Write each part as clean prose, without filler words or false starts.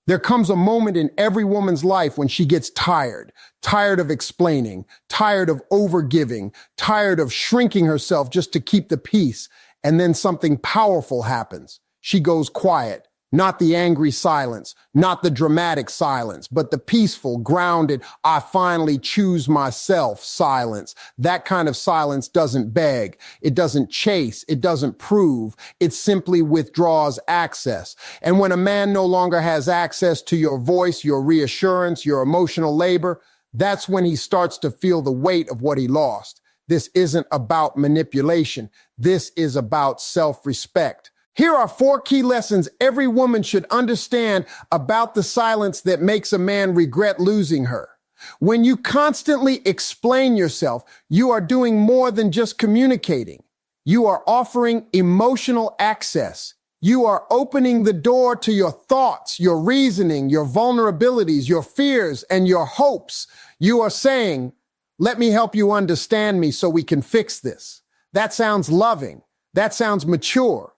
There comes a moment in every woman's life when she gets tired of explaining, tired of overgiving, tired of shrinking herself just to keep the peace. And then something powerful happens. She goes quiet. Not the angry silence, not the dramatic silence, but the peaceful, grounded, I finally choose myself silence. That kind of silence doesn't beg. It doesn't chase. It doesn't prove. It simply withdraws access. And when a man no longer has access to your voice, your reassurance, your emotional labor, that's when he starts to feel the weight of what he lost. This isn't about manipulation. This is about self-respect. Here are 4 key lessons every woman should understand about the silence that makes a man regret losing her. When you constantly explain yourself, you are doing more than just communicating. You are offering emotional access. You are opening the door to your thoughts, your reasoning, your vulnerabilities, your fears, and your hopes. You are saying, let me help you understand me so we can fix this. That sounds loving. That sounds mature.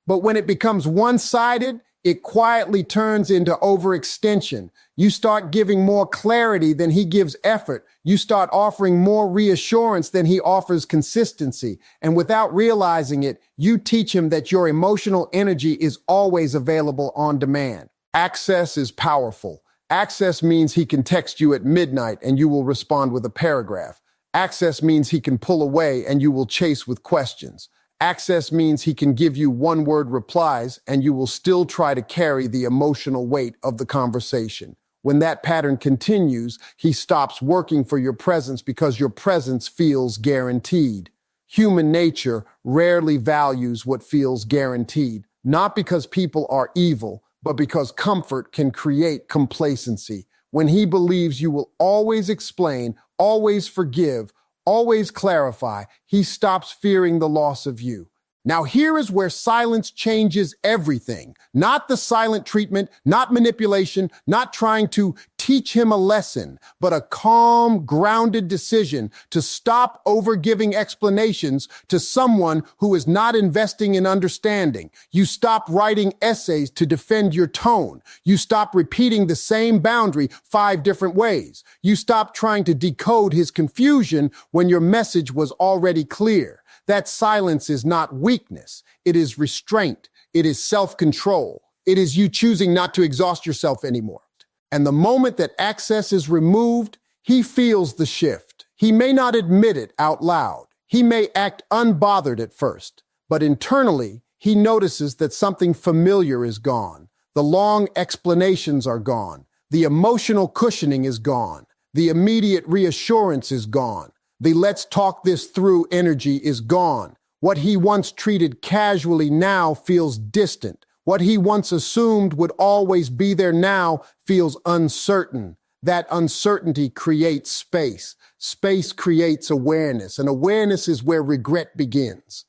But when it becomes one-sided, it quietly turns into overextension. You start giving more clarity than he gives effort. You start offering more reassurance than he offers consistency. And without realizing it, you teach him that your emotional energy is always available on demand. Access is powerful. Access means he can text you at midnight and you will respond with a paragraph. Access means he can pull away and you will chase with questions. Access means he can give you one-word replies and you will still try to carry the emotional weight of the conversation. When that pattern continues, he stops working for your presence because your presence feels guaranteed. Human nature rarely values what feels guaranteed, not because people are evil, but because comfort can create complacency. When he believes you will always explain, always forgive, always clarify, he stops fearing the loss of you. Now here is where silence changes everything. Not the silent treatment, not manipulation, not trying to teach him a lesson, but a calm, grounded decision to stop overgiving explanations to someone who is not investing in understanding. You stop writing essays to defend your tone. You stop repeating the same boundary 5 different ways. You stop trying to decode his confusion when your message was already clear. That silence is not weakness. It is restraint. It is self-control. It is you choosing not to exhaust yourself anymore. And the moment that access is removed, he feels the shift. He may not admit it out loud. He may act unbothered at first, but internally, he notices that something familiar is gone. The long explanations are gone. The emotional cushioning is gone. The immediate reassurance is gone. The let's talk this through energy is gone. What he once treated casually now feels distant. What he once assumed would always be there now feels uncertain. That uncertainty creates space. Space creates awareness, and awareness is where regret begins.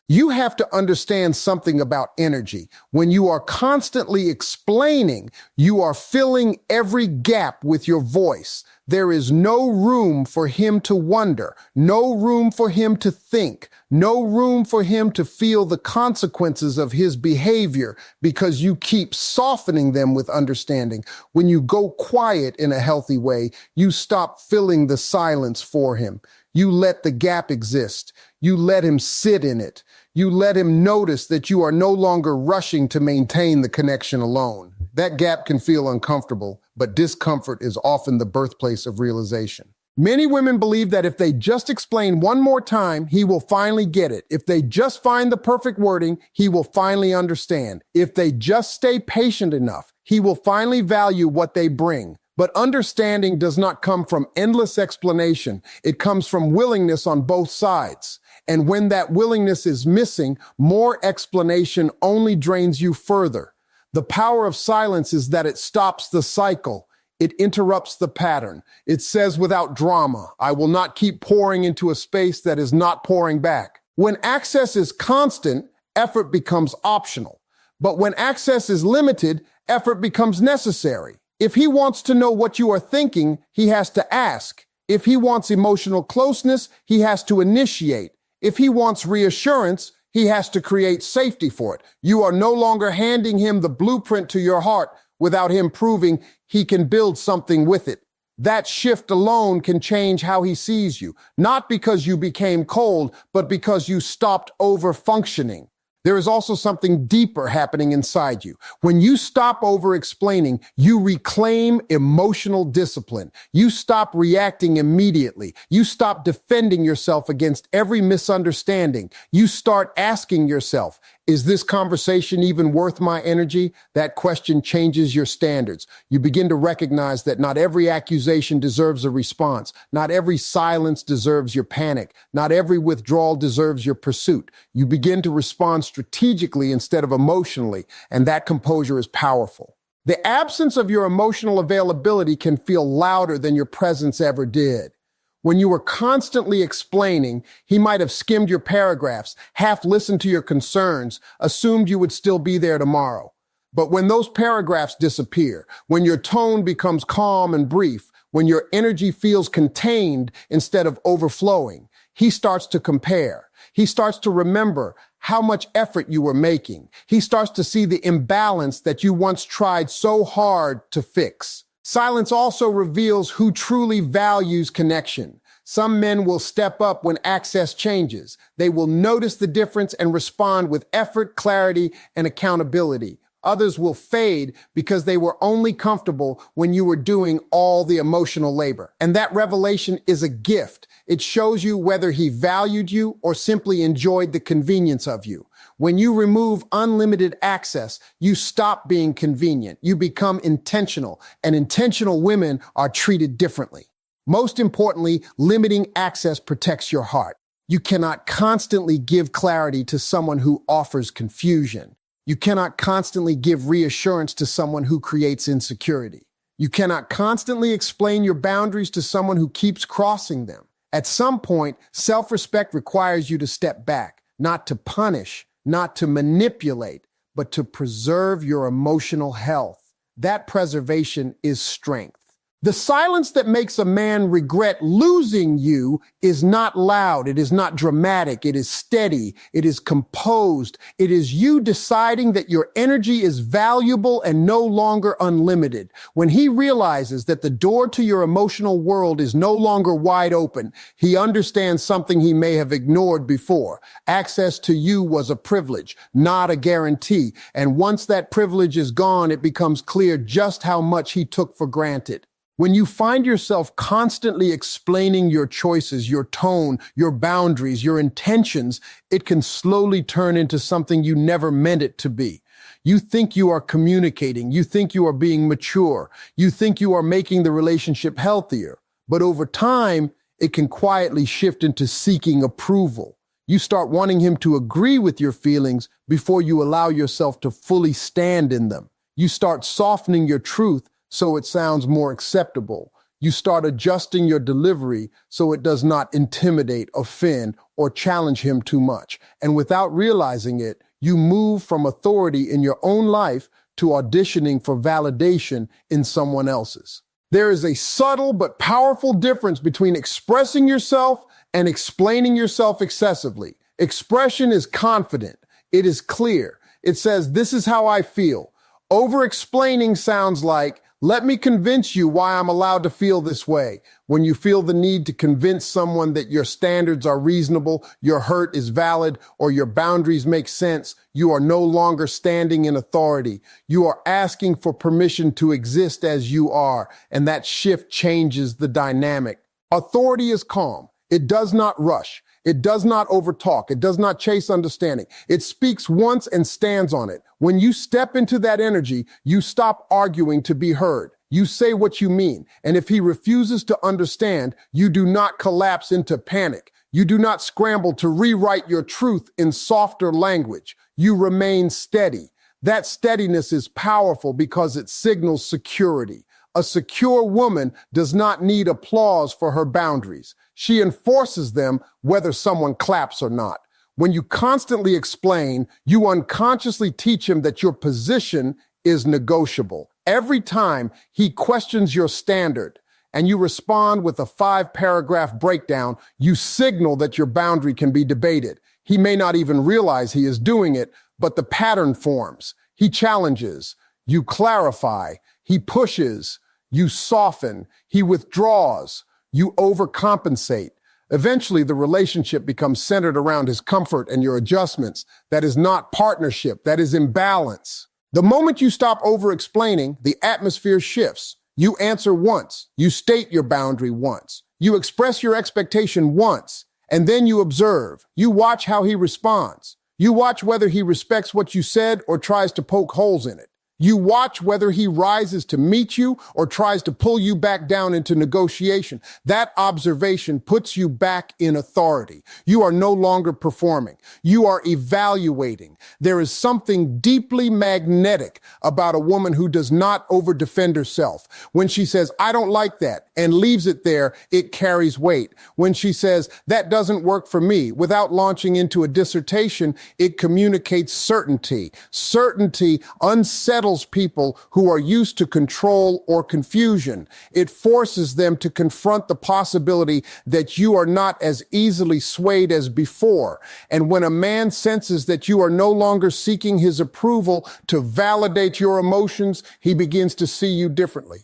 You have to understand something about energy. When you are constantly explaining, you are filling every gap with your voice. There is no room for him to wonder, no room for him to think, no room for him to feel the consequences of his behavior because you keep softening them with understanding. When you go quiet in a healthy way, you stop filling the silence for him. You let the gap exist. You let him sit in it. You let him notice that you are no longer rushing to maintain the connection alone. That gap can feel uncomfortable, but discomfort is often the birthplace of realization. Many women believe that if they just explain one more time, he will finally get it. If they just find the perfect wording, he will finally understand. If they just stay patient enough, he will finally value what they bring. But understanding does not come from endless explanation. It comes from willingness on both sides. And when that willingness is missing, more explanation only drains you further. The power of silence is that it stops the cycle. It interrupts the pattern. It says without drama, I will not keep pouring into a space that is not pouring back. When access is constant, effort becomes optional. But when access is limited, effort becomes necessary. If he wants to know what you are thinking, he has to ask. If he wants emotional closeness, he has to initiate. If he wants reassurance, he has to create safety for it. You are no longer handing him the blueprint to your heart. without him proving he can build something with it. That shift alone can change how he sees you, not because you became cold, but because you stopped over-functioning. There is also something deeper happening inside you. When you stop over-explaining, you reclaim emotional discipline. You stop reacting immediately. You stop defending yourself against every misunderstanding. You start asking yourself, is this conversation even worth my energy? That question changes your standards. You begin to recognize that not every accusation deserves a response. Not every silence deserves your panic. Not every withdrawal deserves your pursuit. You begin to respond strategically instead of emotionally, and that composure is powerful. The absence of your emotional availability can feel louder than your presence ever did. When you were constantly explaining, he might have skimmed your paragraphs, half listened to your concerns, assumed you would still be there tomorrow. But when those paragraphs disappear, when your tone becomes calm and brief, when your energy feels contained instead of overflowing, he starts to compare. He starts to remember how much effort you were making. He starts to see the imbalance that you once tried so hard to fix. Silence also reveals who truly values connection. Some men will step up when access changes. They will notice the difference and respond with effort, clarity, and accountability. Others will fade because they were only comfortable when you were doing all the emotional labor. And that revelation is a gift. It shows you whether he valued you or simply enjoyed the convenience of you. When you remove unlimited access, you stop being convenient. You become intentional, and intentional women are treated differently. Most importantly, limiting access protects your heart. You cannot constantly give clarity to someone who offers confusion. You cannot constantly give reassurance to someone who creates insecurity. You cannot constantly explain your boundaries to someone who keeps crossing them. At some point, self-respect requires you to step back, not to punish, not to manipulate, but to preserve your emotional health. That preservation is strength. The silence that makes a man regret losing you is not loud. It is not dramatic. It is steady. It is composed. It is you deciding that your energy is valuable and no longer unlimited. When he realizes that the door to your emotional world is no longer wide open, he understands something he may have ignored before. Access to you was a privilege, not a guarantee. And once that privilege is gone, it becomes clear just how much he took for granted. When you find yourself constantly explaining your choices, your tone, your boundaries, your intentions, it can slowly turn into something you never meant it to be. You think you are communicating. You think you are being mature. You think you are making the relationship healthier. But over time, it can quietly shift into seeking approval. You start wanting him to agree with your feelings before you allow yourself to fully stand in them. You start softening your truth so it sounds more acceptable. You start adjusting your delivery so it does not intimidate, offend, or challenge him too much. And without realizing it, you move from authority in your own life to auditioning for validation in someone else's. There is a subtle but powerful difference between expressing yourself and explaining yourself excessively. Expression is confident. It is clear. It says, "This is how I feel." Over-explaining sounds like, "Let me convince you why I'm allowed to feel this way." When you feel the need to convince someone that your standards are reasonable, your hurt is valid, or your boundaries make sense, you are no longer standing in authority. You are asking for permission to exist as you are, and that shift changes the dynamic. Authority is calm. It does not rush. It does not overtalk. It does not chase understanding. It speaks once and stands on it. When you step into that energy, you stop arguing to be heard. You say what you mean. And if he refuses to understand, you do not collapse into panic. You do not scramble to rewrite your truth in softer language. You remain steady. That steadiness is powerful because it signals security. A secure woman does not need applause for her boundaries. She enforces them whether someone claps or not. When you constantly explain, you unconsciously teach him that your position is negotiable. Every time he questions your standard and you respond with a 5-paragraph breakdown, you signal that your boundary can be debated. He may not even realize he is doing it, but the pattern forms. He challenges. You clarify. He pushes. You soften. He withdraws. You overcompensate. Eventually, the relationship becomes centered around his comfort and your adjustments. That is not partnership. That is imbalance. The moment you stop over-explaining, the atmosphere shifts. You answer once. You state your boundary once. You express your expectation once. And then you observe. You watch how he responds. You watch whether he respects what you said or tries to poke holes in it. You watch whether he rises to meet you or tries to pull you back down into negotiation. That observation puts you back in authority. You are no longer performing. You are evaluating. There is something deeply magnetic about a woman who does not over-defend herself. When she says, I don't like that, and leaves it there, it carries weight. When she says, that doesn't work for me, without launching into a dissertation, it communicates certainty. Certainty unsettles people who are used to control or confusion. It forces them to confront the possibility that you are not as easily swayed as before. And when a man senses that you are no longer seeking his approval to validate your emotions, he begins to see you differently.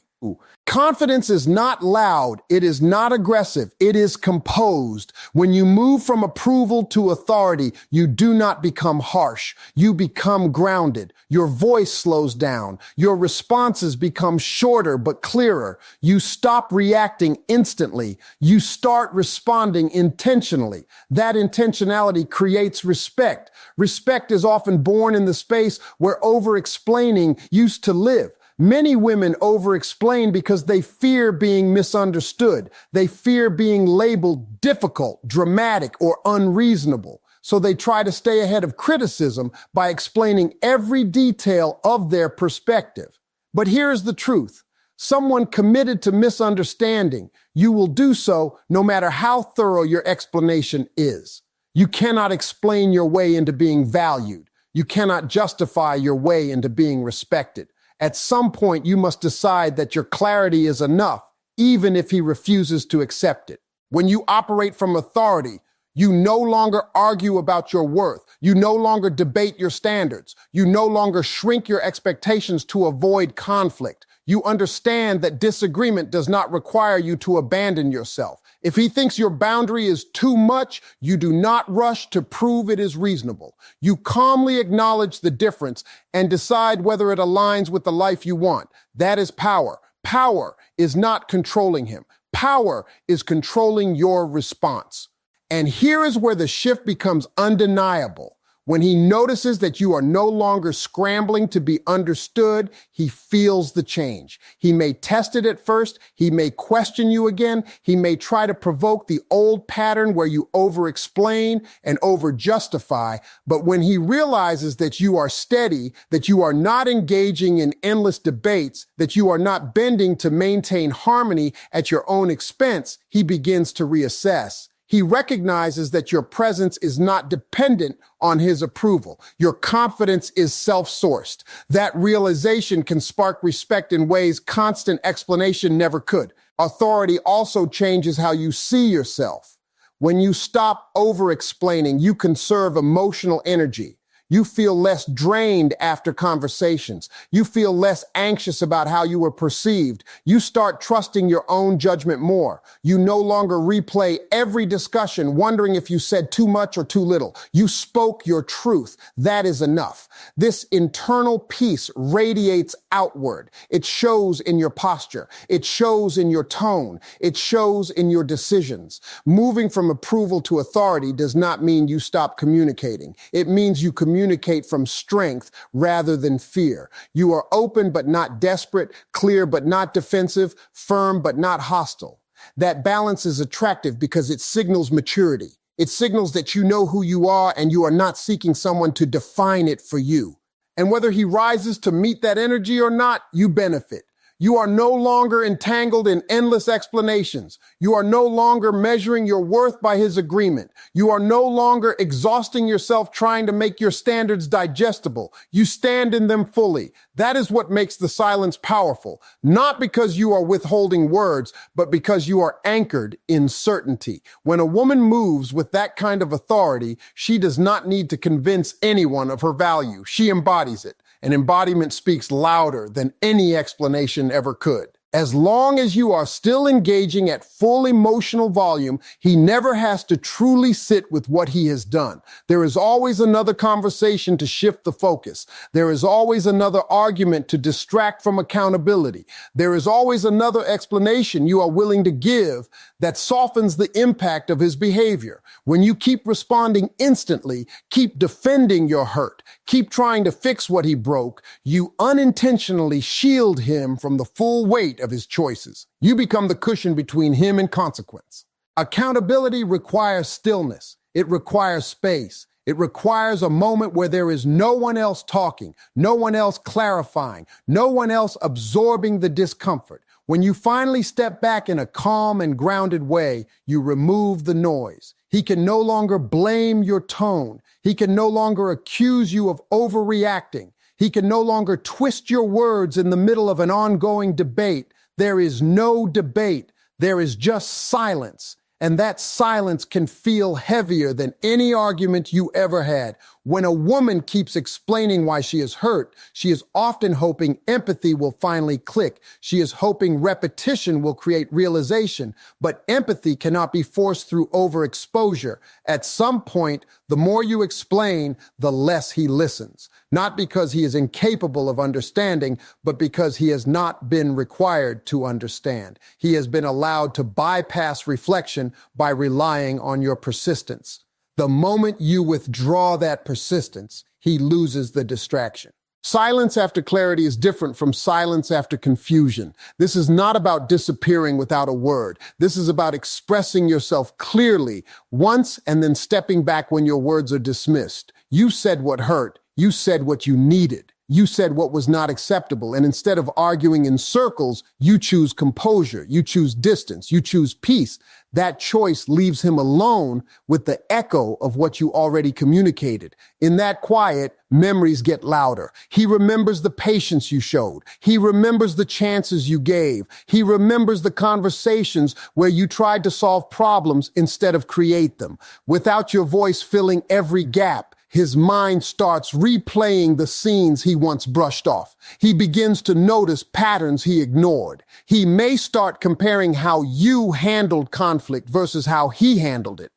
Confidence is not loud. It is not aggressive. It is composed. When you move from approval to authority, you do not become harsh. You become grounded. Your voice slows down. Your responses become shorter but clearer. You stop reacting instantly. You start responding intentionally. That intentionality creates respect. Respect is often born in the space where over-explaining used to live. Many women over-explain because they fear being misunderstood. They fear being labeled difficult, dramatic, or unreasonable. So they try to stay ahead of criticism by explaining every detail of their perspective. But here's the truth. Someone committed to misunderstanding, you will do so no matter how thorough your explanation is. You cannot explain your way into being valued. You cannot justify your way into being respected. At some point, you must decide that your clarity is enough, even if he refuses to accept it. When you operate from authority, you no longer argue about your worth. You no longer debate your standards. You no longer shrink your expectations to avoid conflict. You understand that disagreement does not require you to abandon yourself. If he thinks your boundary is too much, you do not rush to prove it is reasonable. You calmly acknowledge the difference and decide whether it aligns with the life you want. That is power. Power is not controlling him. Power is controlling your response. And here is where the shift becomes undeniable. When he notices that you are no longer scrambling to be understood, he feels the change. He may test it at first. He may question you again. He may try to provoke the old pattern where you over-explain and over-justify. But when he realizes that you are steady, that you are not engaging in endless debates, that you are not bending to maintain harmony at your own expense, he begins to reassess. He recognizes that your presence is not dependent on his approval. Your confidence is self-sourced. That realization can spark respect in ways constant explanation never could. Authority also changes how you see yourself. When you stop over-explaining, you conserve emotional energy. You feel less drained after conversations. You feel less anxious about how you were perceived. You start trusting your own judgment more. You no longer replay every discussion wondering if you said too much or too little. You spoke your truth. That is enough. This internal peace radiates outward. It shows in your posture. It shows in your tone. It shows in your decisions. Moving from approval to authority does not mean you stop communicating. It means you communicate from strength rather than fear. You are open but not desperate, clear but not defensive, firm but not hostile. That balance is attractive because it signals maturity. It signals that you know who you are and you are not seeking someone to define it for you. And whether he rises to meet that energy or not, you benefit. You are no longer entangled in endless explanations. You are no longer measuring your worth by his agreement. You are no longer exhausting yourself trying to make your standards digestible. You stand in them fully. That is what makes the silence powerful, not because you are withholding words, but because you are anchored in certainty. When a woman moves with that kind of authority, she does not need to convince anyone of her value. She embodies it. and embodiment speaks louder than any explanation ever could. As long as you are still engaging at full emotional volume, he never has to truly sit with what he has done. There is always another conversation to shift the focus. There is always another argument to distract from accountability. There is always another explanation you are willing to give that softens the impact of his behavior. When you keep responding instantly, keep defending your hurt, keep trying to fix what he broke, you unintentionally shield him from the full weight of his choices. You become the cushion between him and consequence. Accountability requires stillness. It requires space. It requires a moment where there is no one else talking, no one else clarifying, no one else absorbing the discomfort. When you finally step back in a calm and grounded way, you remove the noise. He can no longer blame your tone. He can no longer accuse you of overreacting. He can no longer twist your words in the middle of an ongoing debate. There is no debate. There is just silence. And that silence can feel heavier than any argument you ever had. When a woman keeps explaining why she is hurt, she is often hoping empathy will finally click. She is hoping repetition will create realization. But empathy cannot be forced through overexposure. At some point, the more you explain, the less he listens. Not because he is incapable of understanding, but because he has not been required to understand. He has been allowed to bypass reflection by relying on your persistence. The moment you withdraw that persistence, he loses the distraction. Silence after clarity is different from silence after confusion. This is not about disappearing without a word. This is about expressing yourself clearly once and then stepping back when your words are dismissed. You said what hurt. You said what you needed. You said what was not acceptable. And instead of arguing in circles, you choose composure. You choose distance. You choose peace. That choice leaves him alone with the echo of what you already communicated. In that quiet, memories get louder. He remembers the patience you showed. He remembers the chances you gave. He remembers the conversations where you tried to solve problems instead of create them. Without your voice filling every gap, his mind starts replaying the scenes he once brushed off. He begins to notice patterns he ignored. He may start comparing how you handled conflict versus how he handled it.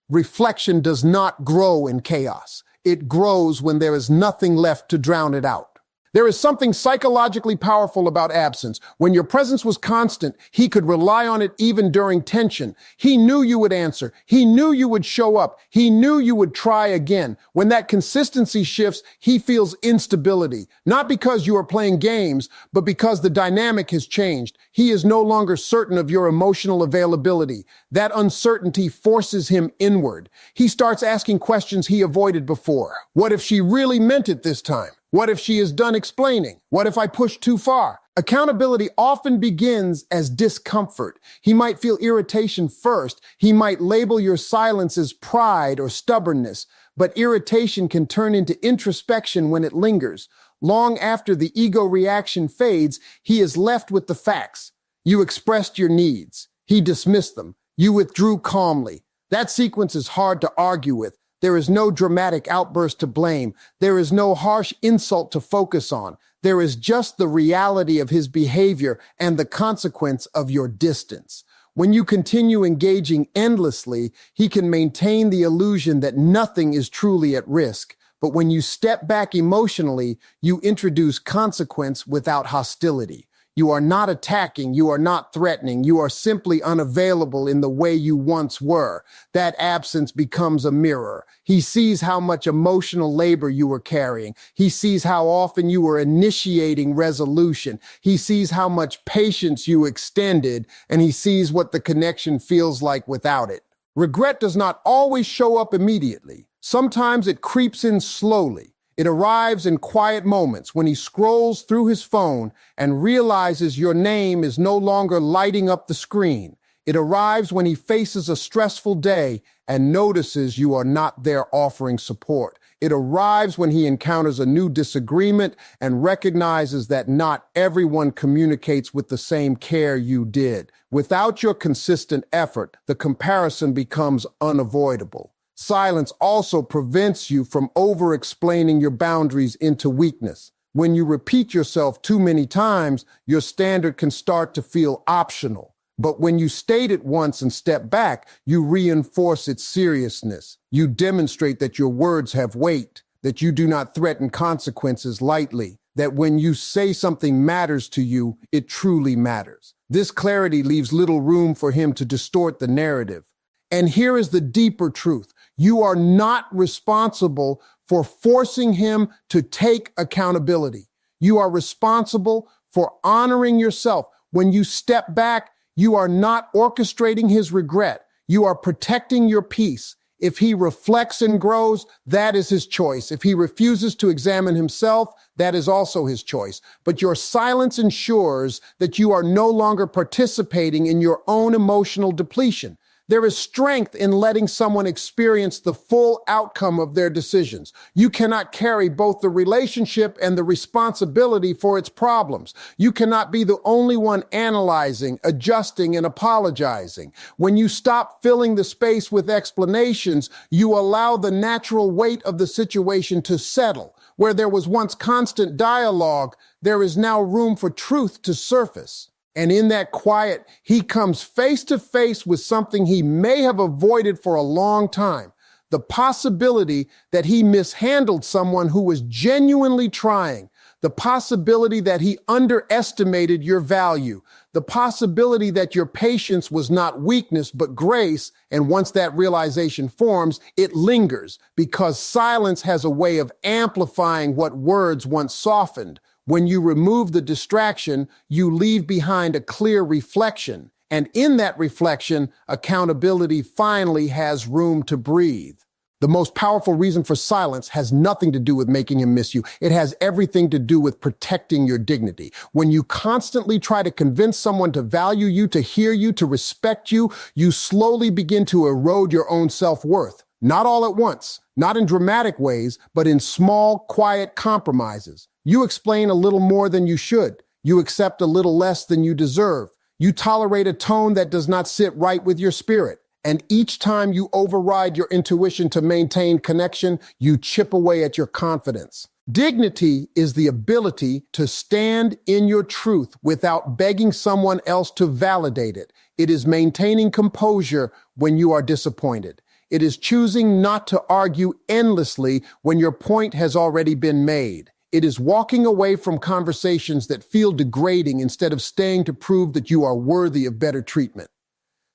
Reflection does not grow in chaos. It grows when there is nothing left to drown it out. There is something psychologically powerful about absence. When your presence was constant, he could rely on it even during tension. He knew you would answer. He knew you would show up. He knew you would try again. When that consistency shifts, he feels instability. Not because you are playing games, but because the dynamic has changed. He is no longer certain of your emotional availability. That uncertainty forces him inward. He starts asking questions he avoided before. What if she really meant it this time? What if she is done explaining? What if I push too far? Accountability often begins as discomfort. He might feel irritation first. He might label your silence as pride or stubbornness, but irritation can turn into introspection when it lingers. Long after the ego reaction fades, he is left with the facts. You expressed your needs. He dismissed them. You withdrew calmly. That sequence is hard to argue with. There is no dramatic outburst to blame. There is no harsh insult to focus on. There is just the reality of his behavior and the consequence of your distance. When you continue engaging endlessly, he can maintain the illusion that nothing is truly at risk. But when you step back emotionally, you introduce consequence without hostility. You are not attacking, you are not threatening, you are simply unavailable in the way you once were. That absence becomes a mirror. He sees how much emotional labor you were carrying. He sees how often you were initiating resolution. He sees how much patience you extended, and he sees what the connection feels like without it. Regret does not always show up immediately. Sometimes it creeps in slowly. It arrives in quiet moments when he scrolls through his phone and realizes your name is no longer lighting up the screen. It arrives when he faces a stressful day and notices you are not there offering support. It arrives when he encounters a new disagreement and recognizes that not everyone communicates with the same care you did. Without your consistent effort, the comparison becomes unavoidable. Silence also prevents you from over-explaining your boundaries into weakness. When you repeat yourself too many times, your standard can start to feel optional. But when you state it once and step back, you reinforce its seriousness. You demonstrate that your words have weight, that you do not threaten consequences lightly, that when you say something matters to you, it truly matters. This clarity leaves little room for him to distort the narrative. And here is the deeper truth. You are not responsible for forcing him to take accountability. You are responsible for honoring yourself. When you step back, you are not orchestrating his regret. You are protecting your peace. If he reflects and grows, that is his choice. If he refuses to examine himself, that is also his choice. But your silence ensures that you are no longer participating in your own emotional depletion. There is strength in letting someone experience the full outcome of their decisions. You cannot carry both the relationship and the responsibility for its problems. You cannot be the only one analyzing, adjusting, and apologizing. When you stop filling the space with explanations, you allow the natural weight of the situation to settle. Where there was once constant dialogue, there is now room for truth to surface. And in that quiet, he comes face to face with something he may have avoided for a long time. The possibility that he mishandled someone who was genuinely trying. The possibility that he underestimated your value. The possibility that your patience was not weakness, but grace. And once that realization forms, it lingers because silence has a way of amplifying what words once softened. When you remove the distraction, you leave behind a clear reflection. And in that reflection, accountability finally has room to breathe. The most powerful reason for silence has nothing to do with making him miss you. It has everything to do with protecting your dignity. When you constantly try to convince someone to value you, to hear you, to respect you, you slowly begin to erode your own self-worth. Not all at once, not in dramatic ways, but in small, quiet compromises. You explain a little more than you should. You accept a little less than you deserve. You tolerate a tone that does not sit right with your spirit. And each time you override your intuition to maintain connection, you chip away at your confidence. Dignity is the ability to stand in your truth without begging someone else to validate it. It is maintaining composure when you are disappointed. It is choosing not to argue endlessly when your point has already been made. It is walking away from conversations that feel degrading instead of staying to prove that you are worthy of better treatment.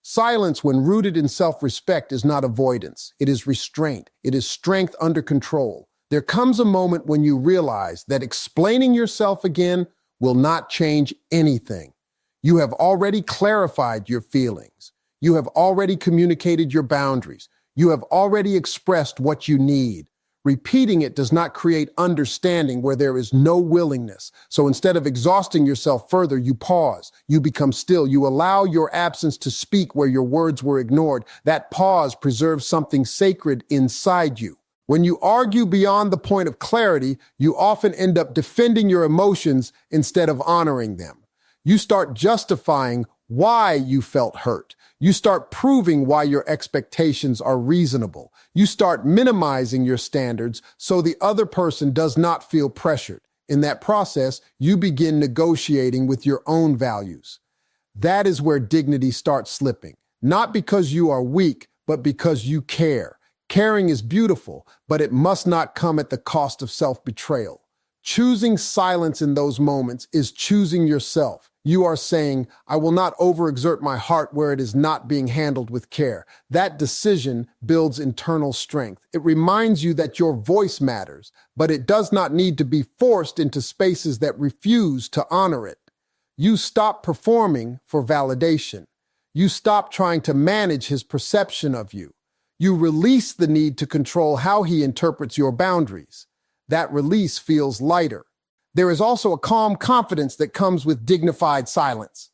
Silence, when rooted in self-respect, is not avoidance. It is restraint. It is strength under control. There comes a moment when you realize that explaining yourself again will not change anything. You have already clarified your feelings. You have already communicated your boundaries. You have already expressed what you need. Repeating it does not create understanding where there is no willingness. So instead of exhausting yourself further, you pause, you become still, you allow your absence to speak where your words were ignored. That pause preserves something sacred inside you. When you argue beyond the point of clarity, you often end up defending your emotions instead of honoring them. You start justifying why you felt hurt. You start proving why your expectations are reasonable. You start minimizing your standards so the other person does not feel pressured. In that process, you begin negotiating with your own values. That is where dignity starts slipping. Not because you are weak, but because you care. Caring is beautiful, but it must not come at the cost of self-betrayal. Choosing silence in those moments is choosing yourself. You are saying, I will not overexert my heart where it is not being handled with care. That decision builds internal strength. It reminds you that your voice matters, but it does not need to be forced into spaces that refuse to honor it. You stop performing for validation. You stop trying to manage his perception of you. You release the need to control how he interprets your boundaries. That release feels lighter. There is also a calm confidence that comes with dignified silence.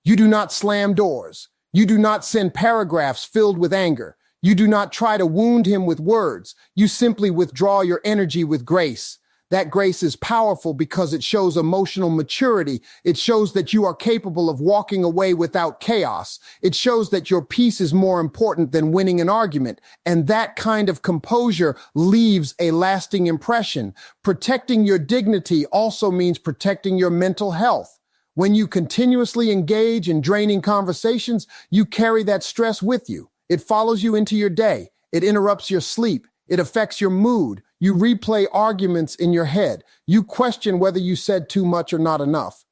You do not slam doors. You do not send paragraphs filled with anger. You do not try to wound him with words. You simply withdraw your energy with grace. That grace is powerful because it shows emotional maturity. It shows that you are capable of walking away without chaos. It shows that your peace is more important than winning an argument. And that kind of composure leaves a lasting impression. Protecting your dignity also means protecting your mental health. When you continuously engage in draining conversations, you carry that stress with you. It follows you into your day. It interrupts your sleep. It affects your mood. You replay arguments in your head. You question whether you said too much or not enough.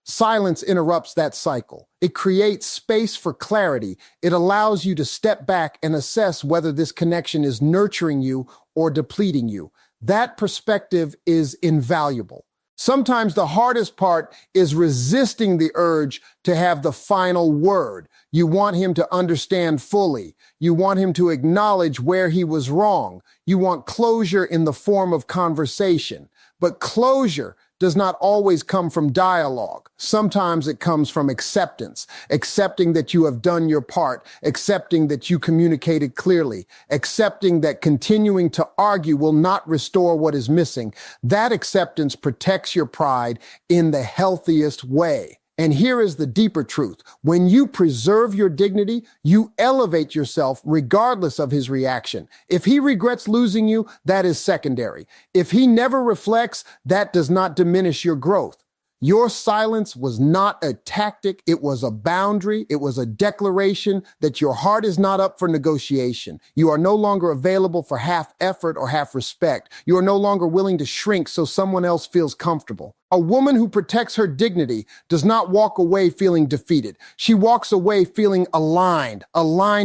Silence interrupts that cycle. It creates space for clarity. It allows you to step back and assess whether this connection is nurturing you or depleting you. That perspective is invaluable. Sometimes the hardest part is resisting the urge to have the final word. You want him to understand fully. You want him to acknowledge where he was wrong. You want closure in the form of conversation. But closure does not always come from dialogue. Sometimes it comes from acceptance, accepting that you have done your part, accepting that you communicated clearly, accepting that continuing to argue will not restore what is missing. That acceptance protects your pride in the healthiest way. And here is the deeper truth. When you preserve your dignity, you elevate yourself regardless of his reaction. If he regrets losing you, that is secondary. If he never reflects, that does not diminish your growth. Your silence was not a tactic. It was a boundary. It was a declaration that your heart is not up for negotiation. You are no longer available for half effort or half respect. You are no longer willing to shrink so someone else feels comfortable. A woman who protects her dignity does not walk away feeling defeated. She walks away feeling aligned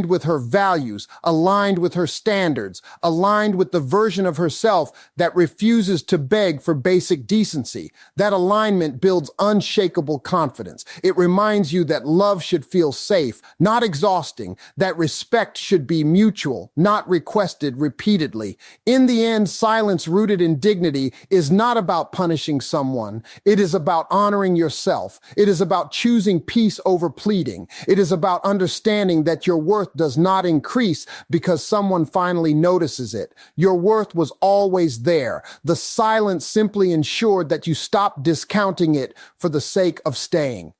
with her values, aligned with her standards, aligned with the version of herself that refuses to beg for basic decency. That alignment builds unshakable confidence. It reminds you that love should feel safe, not exhausting, that respect should be mutual, not requested repeatedly. In the end, silence rooted in dignity is not about punishing someone. It is about honoring yourself. It is about choosing peace over pleading. It is about understanding that your worth does not increase because someone finally notices it. Your worth was always there. The silence simply ensured that you stopped discounting it for the sake of staying.